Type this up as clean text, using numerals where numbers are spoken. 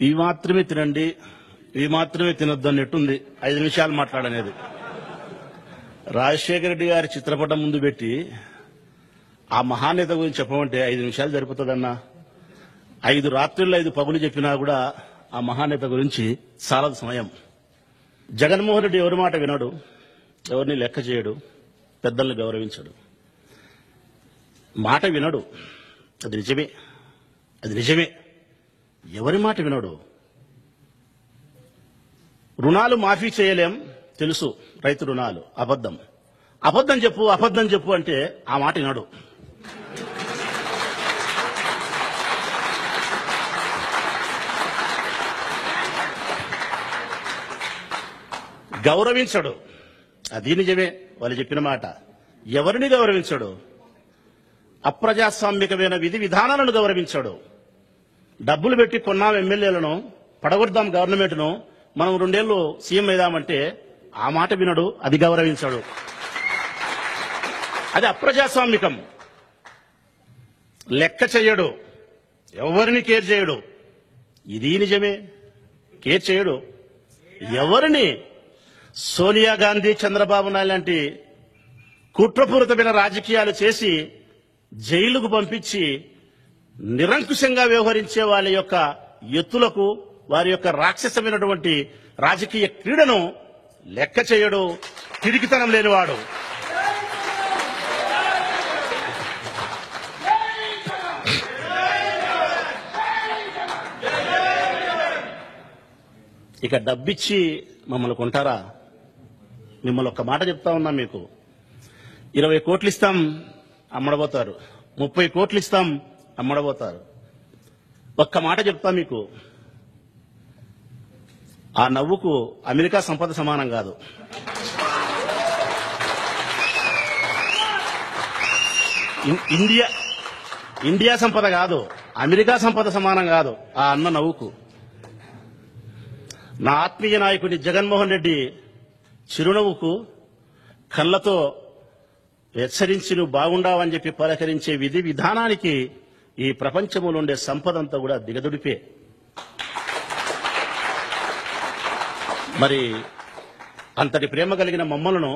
ఇవి మాత్రమే తినండి, ఇవి మాత్రమే తినొద్దు అన్నట్టుంది 5 నిమిషాలు మాట్లాడనేది. రాజశేఖర రెడ్డి గారి చిత్రపటం ముందు పెట్టి ఆ మహానేత గురించి చెప్పమంటే 5 నిమిషాలు సరిపోతుందన్నా. 5 రాత్రుల్లో 5 పగులు చెప్పినా కూడా ఆ మహానేత గురించి చాలదు సమయం. జగన్మోహన్ రెడ్డి ఎవరి మాట వినడు, ఎవరిని లెక్క చేయడు, పెద్దల్ని గౌరవించడు, మాట వినడు. అది నిజమే, అది నిజమే. ఎవరి మాట వినడు. రుణాలు మాఫీ చేయలేం తెలుసు, రైతు రుణాలు అబద్ధం. అబద్ధం చెప్పు, అబద్ధం చెప్పు అంటే ఆ మాట వినడు. గౌరవించడు, అది నిజమే వాళ్ళు చెప్పిన మాట. ఎవరిని గౌరవించడు? అప్రజాస్వామికమైన విధి విధానాలను గౌరవించాడు. డబ్బులు పెట్టి కొన్నాం ఎమ్మెల్యేలను, పడగొడదాం గవర్నమెంట్ను, మనం 2 ఏళ్లు సీఎం అయిదామంటే ఆ మాట వినడు, అది గౌరవించాడు. అది అప్రజాస్వామికం. లెక్క చేయడు, ఎవరిని కేర్ చేయడు. ఇది నిజమే, కేర్ చేయడు ఎవరిని. సోనియా గాంధీ, చంద్రబాబు నాయుడు లాంటి కుట్రపూరితమైన రాజకీయాలు చేసి జైలుకు పంపించి నిరంకుశంగా వ్యవహరించే వాళ్ళ యొక్క ఎత్తులకు, వారి యొక్క రాక్షసమైనటువంటి రాజకీయ క్రీడను లెక్క చేయడు, తిరిగితనం లేనివాడు. ఇక డబ్బిచ్చి మమ్మల్ని కొంటారా? మిమ్మల్ని ఒక్క మాట చెప్తా ఉన్నా, మీకు 20 కోట్లు ఇస్తాం అమ్మడబోతారు, 30 కోట్లు ఇస్తాం అమ్మడబోతారు. ఒక్క మాట చెప్తా మీకు, ఆ నవ్వుకు అమెరికా సంపద సమానం కాదు. ఇండియా సంపద కాదు, అమెరికా సంపద సమానం కాదు ఆ అన్న నవ్వుకు. నా ఆత్మీయ నాయకుడి జగన్మోహన్ రెడ్డి చిరునవ్వుకు, కళ్ళతో హెచ్చరించి నువ్వు బాగుండావని చెప్పి పలకరించే విధి విధానానికి ఈ ప్రపంచంలో ఉండే సంపదంతా కూడా దిగదుడిపే. మరి అంతటి ప్రేమ కలిగిన మమ్మలను